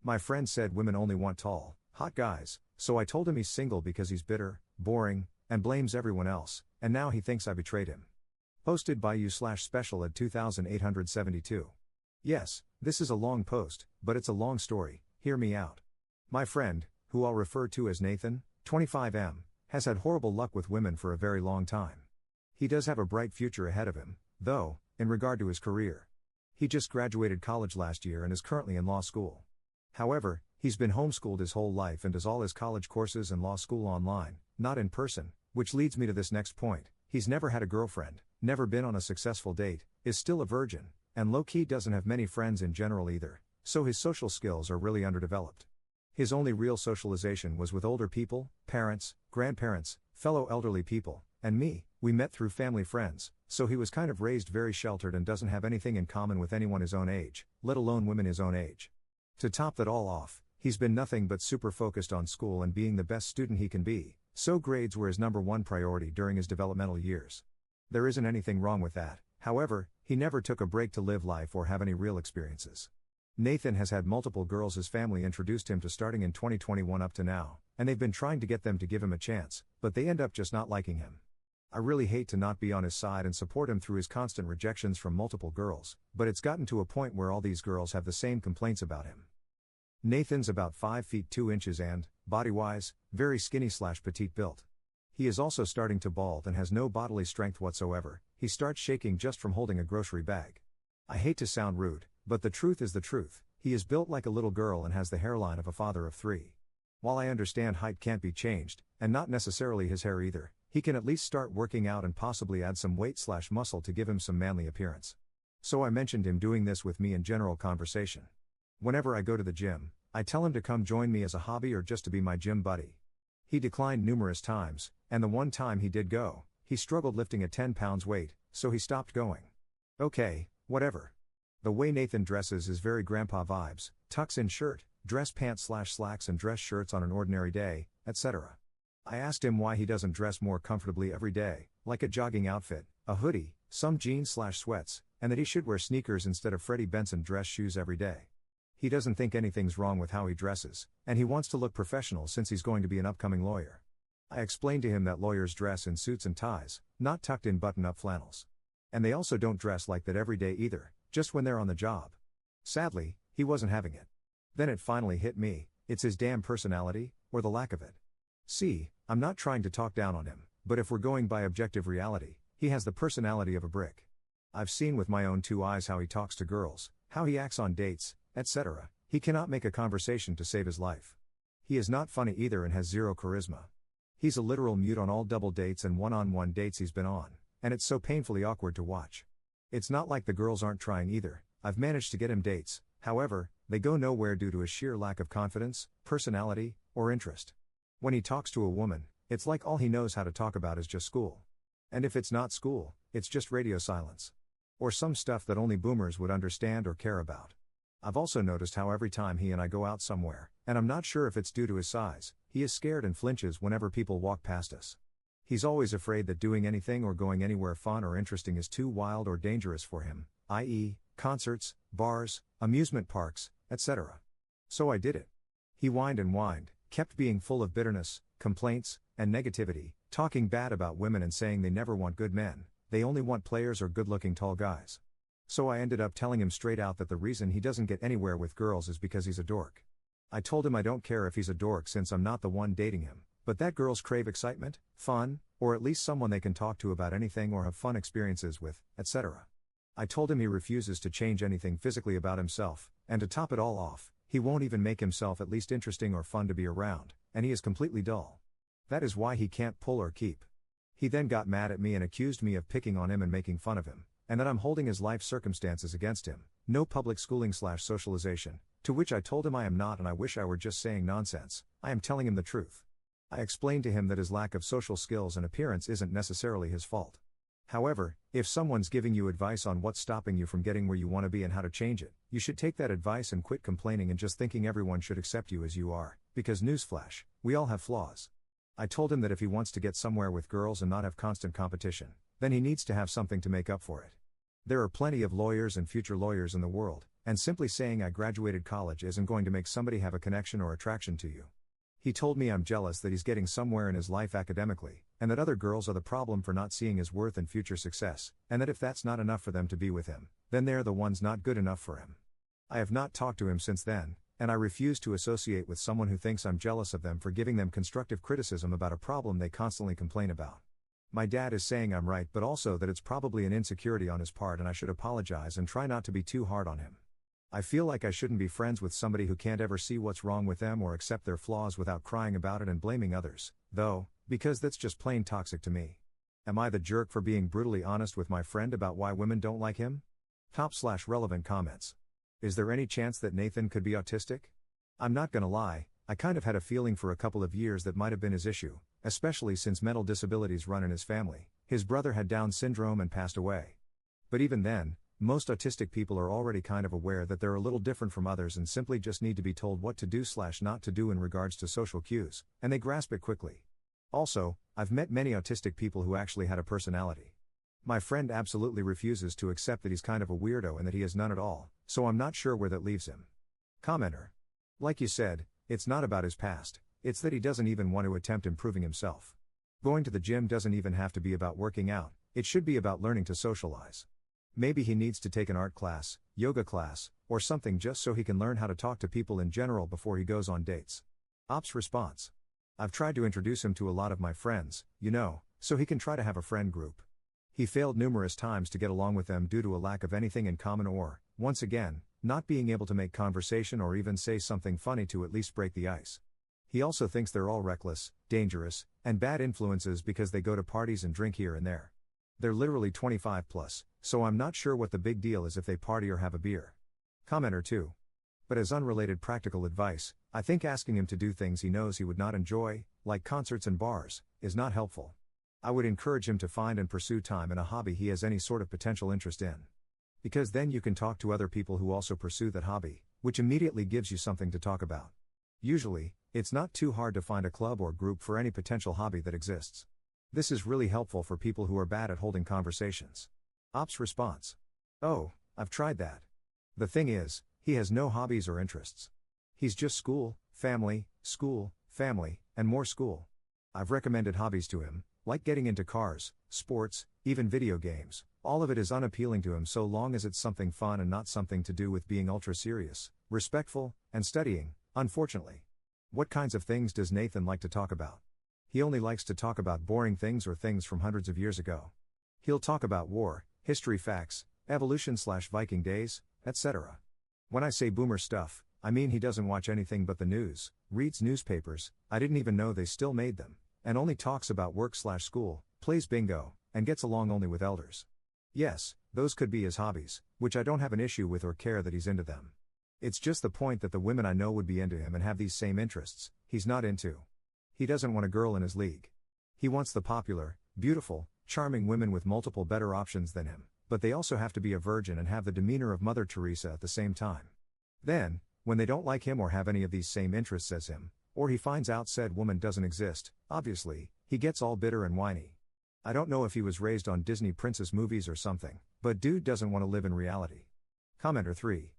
My friend said women only want tall, hot guys, so I told him he's single because he's bitter, boring, and blames everyone else, and now he thinks I betrayed him. Posted by you/special at 2872. Yes, this is a long post, but it's a long story, hear me out. My friend, who I'll refer to as Nathan, 25M, has had horrible luck with women for a very long time. He does have a bright future ahead of him, though, in regard to his career. He just graduated college last year and is currently in law school. However, he's been homeschooled his whole life and does all his college courses and law school online, not in person, which leads me to this next point. He's never had a girlfriend, never been on a successful date, is still a virgin, and low-key doesn't have many friends in general either, so his social skills are really underdeveloped. His only real socialization was with older people, parents, grandparents, fellow elderly people, and me. We met through family friends, so he was kind of raised very sheltered and doesn't have anything in common with anyone his own age, let alone women his own age. To top that all off, he's been nothing but super focused on school and being the best student he can be, so grades were his number one priority during his developmental years. There isn't anything wrong with that, however, he never took a break to live life or have any real experiences. Nathan has had multiple girls his family introduced him to starting in 2021 up to now, and they've been trying to get them to give him a chance, but they end up just not liking him. I really hate to not be on his side and support him through his constant rejections from multiple girls, but it's gotten to a point where all these girls have the same complaints about him. Nathan's about 5 feet 2 inches and, body-wise, very skinny/petite built. He is also starting to bald and has no bodily strength whatsoever. He starts shaking just from holding a grocery bag. I hate to sound rude, but the truth is the truth. He is built like a little girl and has the hairline of a father of 3. While I understand height can't be changed, and not necessarily his hair either, he can at least start working out and possibly add some weight/muscle to give him some manly appearance. So I mentioned him doing this with me in general conversation. Whenever I go to the gym, I tell him to come join me as a hobby or just to be my gym buddy. He declined numerous times, and the one time he did go, he struggled lifting a 10 pounds weight, so he stopped going. Okay, whatever. The way Nathan dresses is very grandpa vibes, tucks in shirt, dress pants/slacks and dress shirts on an ordinary day, etc. I asked him why he doesn't dress more comfortably every day, like a jogging outfit, a hoodie, some jeans/sweats, and that he should wear sneakers instead of Freddie Benson dress shoes every day. He doesn't think anything's wrong with how he dresses, and he wants to look professional since he's going to be an upcoming lawyer. I explained to him that lawyers dress in suits and ties, not tucked in button-up flannels. And they also don't dress like that every day either, just when they're on the job. Sadly, he wasn't having it. Then it finally hit me, it's his damn personality, or the lack of it. See, I'm not trying to talk down on him, but if we're going by objective reality, he has the personality of a brick. I've seen with my own 2 eyes how he talks to girls, how he acts on dates, etc. He cannot make a conversation to save his life. He is not funny either and has zero charisma. He's a literal mute on all double dates and one-on-one dates he's been on, and it's so painfully awkward to watch. It's not like the girls aren't trying either. I've managed to get him dates, however, they go nowhere due to his sheer lack of confidence, personality, or interest. When he talks to a woman, it's like all he knows how to talk about is just school. And if it's not school, it's just radio silence. Or some stuff that only boomers would understand or care about. I've also noticed how every time he and I go out somewhere, and I'm not sure if it's due to his size, he is scared and flinches whenever people walk past us. He's always afraid that doing anything or going anywhere fun or interesting is too wild or dangerous for him, i.e., concerts, bars, amusement parks, etc. So I did it. He whined and whined, kept being full of bitterness, complaints, and negativity, talking bad about women and saying they never want good men, they only want players or good-looking tall guys. So I ended up telling him straight out that the reason he doesn't get anywhere with girls is because he's a dork. I told him I don't care if he's a dork since I'm not the one dating him, but that girls crave excitement, fun, or at least someone they can talk to about anything or have fun experiences with, etc. I told him he refuses to change anything physically about himself, and to top it all off, he won't even make himself at least interesting or fun to be around, and he is completely dull. That is why he can't pull or keep. He then got mad at me and accused me of picking on him and making fun of him, and that I'm holding his life circumstances against him, no public schooling/socialization, to which I told him I am not and I wish I were just saying nonsense, I am telling him the truth. I explained to him that his lack of social skills and appearance isn't necessarily his fault. However, if someone's giving you advice on what's stopping you from getting where you want to be and how to change it, you should take that advice and quit complaining and just thinking everyone should accept you as you are, because newsflash, we all have flaws. I told him that if he wants to get somewhere with girls and not have constant competition, then he needs to have something to make up for it. There are plenty of lawyers and future lawyers in the world, and simply saying I graduated college isn't going to make somebody have a connection or attraction to you. He told me I'm jealous that he's getting somewhere in his life academically, and that other girls are the problem for not seeing his worth and future success, and that if that's not enough for them to be with him, then they're the ones not good enough for him. I have not talked to him since then, and I refuse to associate with someone who thinks I'm jealous of them for giving them constructive criticism about a problem they constantly complain about. My dad is saying I'm right, but also that it's probably an insecurity on his part and I should apologize and try not to be too hard on him. I feel like I shouldn't be friends with somebody who can't ever see what's wrong with them or accept their flaws without crying about it and blaming others, though, because that's just plain toxic to me. Am I the jerk for being brutally honest with my friend about why women don't like him? Top/relevant comments. Is there any chance that Nathan could be autistic? I'm not gonna lie, I kind of had a feeling for a couple of years that might have been his issue, especially since mental disabilities run in his family. His brother had Down syndrome and passed away. But even then, most autistic people are already kind of aware that they're a little different from others and simply just need to be told what to do/not to do in regards to social cues, and they grasp it quickly. Also, I've met many autistic people who actually had a personality. My friend absolutely refuses to accept that he's kind of a weirdo and that he has none at all, so I'm not sure where that leaves him. Commenter. Like you said, it's not about his past, it's that he doesn't even want to attempt improving himself. Going to the gym doesn't even have to be about working out, it should be about learning to socialize. Maybe he needs to take an art class, yoga class, or something just so he can learn how to talk to people in general before he goes on dates. Ops response. I've tried to introduce him to a lot of my friends, so he can try to have a friend group. He failed numerous times to get along with them due to a lack of anything in common or, once again, not being able to make conversation or even say something funny to at least break the ice. He also thinks they're all reckless, dangerous, and bad influences because they go to parties and drink here and there. They're literally 25 plus, so I'm not sure what the big deal is if they party or have a beer. Commenter 2. But as unrelated practical advice, I think asking him to do things he knows he would not enjoy, like concerts and bars, is not helpful. I would encourage him to find and pursue time in a hobby he has any sort of potential interest in. Because then you can talk to other people who also pursue that hobby, which immediately gives you something to talk about. Usually, it's not too hard to find a club or group for any potential hobby that exists. This is really helpful for people who are bad at holding conversations. Ops response. Oh, I've tried that. The thing is, he has no hobbies or interests. He's just school, family, and more school. I've recommended hobbies to him, like getting into cars, sports, even video games. All of it is unappealing to him so long as it's something fun and not something to do with being ultra serious, respectful, and studying, unfortunately. What kinds of things does Nathan like to talk about? He only likes to talk about boring things or things from hundreds of years ago. He'll talk about war, history facts, evolution/Viking days, etc. When I say boomer stuff, I mean he doesn't watch anything but the news, reads newspapers, I didn't even know they still made them, and only talks about work/school, plays bingo, and gets along only with elders. Yes, those could be his hobbies, which I don't have an issue with or care that he's into them. It's just the point that the women I know would be into him and have these same interests, he's not into. He doesn't want a girl in his league. He wants the popular, beautiful, charming women with multiple better options than him, but they also have to be a virgin and have the demeanor of Mother Teresa at the same time. Then, when they don't like him or have any of these same interests as him, or he finds out said woman doesn't exist, obviously, he gets all bitter and whiny. I don't know if he was raised on Disney princess movies or something, but dude doesn't want to live in reality. Commenter 3.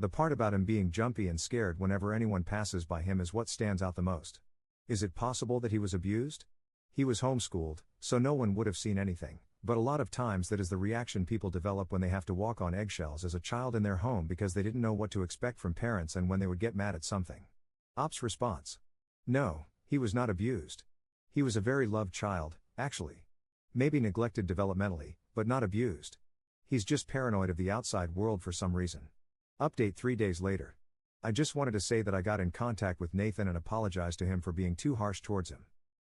The part about him being jumpy and scared whenever anyone passes by him is what stands out the most. Is it possible that he was abused? He was homeschooled, so no one would have seen anything, but a lot of times that is the reaction people develop when they have to walk on eggshells as a child in their home because they didn't know what to expect from parents and when they would get mad at something. Ops response. No, he was not abused. He was a very loved child, actually. Maybe neglected developmentally, but not abused. He's just paranoid of the outside world for some reason. Update 3 days later. I just wanted to say that I got in contact with Nathan and apologized to him for being too harsh towards him.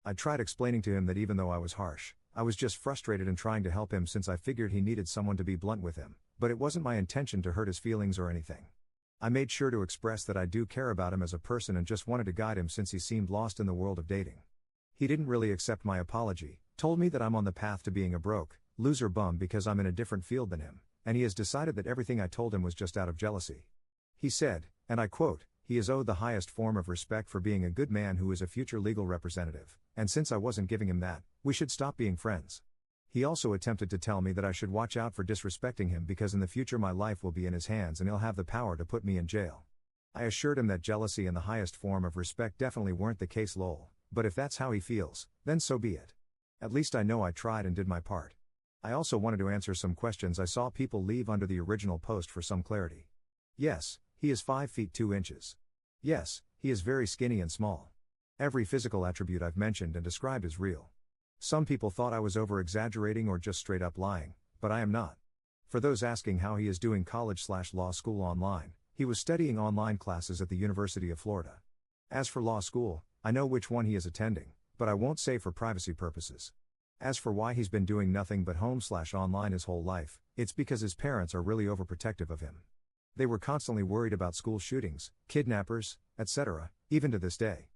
I tried explaining to him that even though I was harsh, I was just frustrated and trying to help him since I figured he needed someone to be blunt with him, but it wasn't my intention to hurt his feelings or anything. I made sure to express that I do care about him as a person and just wanted to guide him since he seemed lost in the world of dating. He didn't really accept my apology, told me that I'm on the path to being a broke, loser bum because I'm in a different field than him, and he has decided that everything I told him was just out of jealousy. He said, and I quote, he is owed the highest form of respect for being a good man who is a future legal representative, and since I wasn't giving him that, we should stop being friends. He also attempted to tell me that I should watch out for disrespecting him because in the future my life will be in his hands and he'll have the power to put me in jail. I assured him that jealousy and the highest form of respect definitely weren't the case lol, but if that's how he feels, then so be it. At least I know I tried and did my part. I also wanted to answer some questions I saw people leave under the original post for some clarity. Yes, he is 5 feet 2 inches. Yes, he is very skinny and small. Every physical attribute I've mentioned and described is real. Some people thought I was over-exaggerating or just straight up lying, but I am not. For those asking how he is doing college/law school online, he was studying online classes at the University of Florida. As for law school, I know which one he is attending, but I won't say for privacy purposes. As for why he's been doing nothing but home/online his whole life, it's because his parents are really overprotective of him. They were constantly worried about school shootings, kidnappers, etc., even to this day.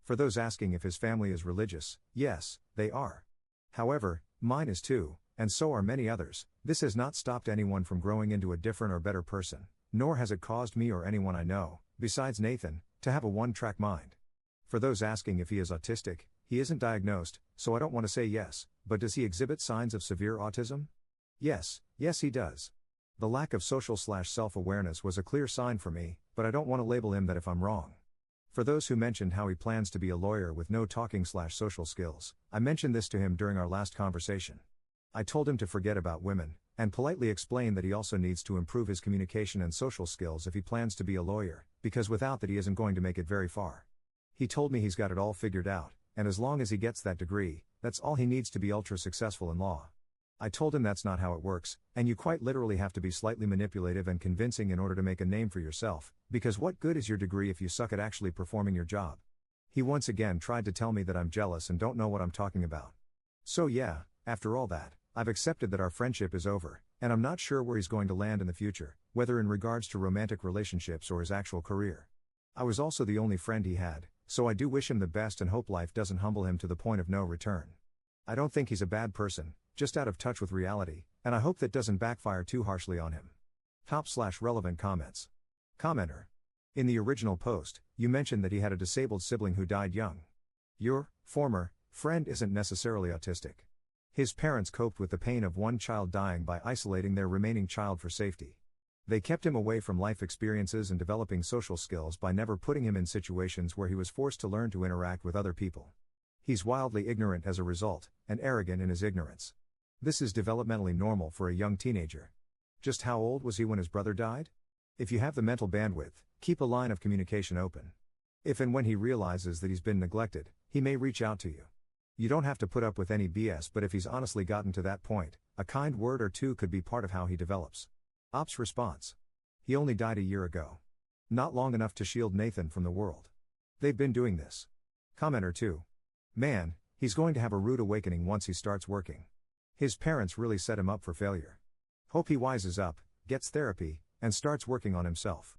For those asking if his family is religious, yes, they are. However, mine is too, and so are many others. This has not stopped anyone from growing into a different or better person, nor has it caused me or anyone I know, besides Nathan, to have a one-track mind. For those asking if he is autistic, he isn't diagnosed, so I don't want to say yes, but does he exhibit signs of severe autism? Yes he does. The lack of social/self-awareness was a clear sign for me, but I don't want to label him that if I'm wrong. For those who mentioned how he plans to be a lawyer with no talking/social skills, I mentioned this to him during our last conversation. I told him to forget about women, and politely explained that he also needs to improve his communication and social skills if he plans to be a lawyer, because without that he isn't going to make it very far. He told me he's got it all figured out, and as long as he gets that degree, that's all he needs to be ultra successful in law. I told him that's not how it works, and you quite literally have to be slightly manipulative and convincing in order to make a name for yourself, because what good is your degree if you suck at actually performing your job? He once again tried to tell me that I'm jealous and don't know what I'm talking about. So yeah, after all that, I've accepted that our friendship is over, and I'm not sure where he's going to land in the future, whether in regards to romantic relationships or his actual career. I was also the only friend he had, so I do wish him the best and hope life doesn't humble him to the point of no return. I don't think he's a bad person, just out of touch with reality, and I hope that doesn't backfire too harshly on him. Top/relevant comments. Commenter. In the original post, you mentioned that he had a disabled sibling who died young. Your former friend isn't necessarily autistic. His parents coped with the pain of one child dying by isolating their remaining child for safety. They kept him away from life experiences and developing social skills by never putting him in situations where he was forced to learn to interact with other people. He's wildly ignorant as a result, and arrogant in his ignorance. This is developmentally normal for a young teenager. Just how old was he when his brother died? If you have the mental bandwidth, keep a line of communication open. If and when he realizes that he's been neglected, he may reach out to you. You don't have to put up with any BS, but if he's honestly gotten to that point, a kind word or two could be part of how he develops. Ops response. He only died a year ago. Not long enough to shield Nathan from the world. They've been doing this. Commenter 2. Man, he's going to have a rude awakening once he starts working. His parents really set him up for failure. Hope he wises up, gets therapy, and starts working on himself.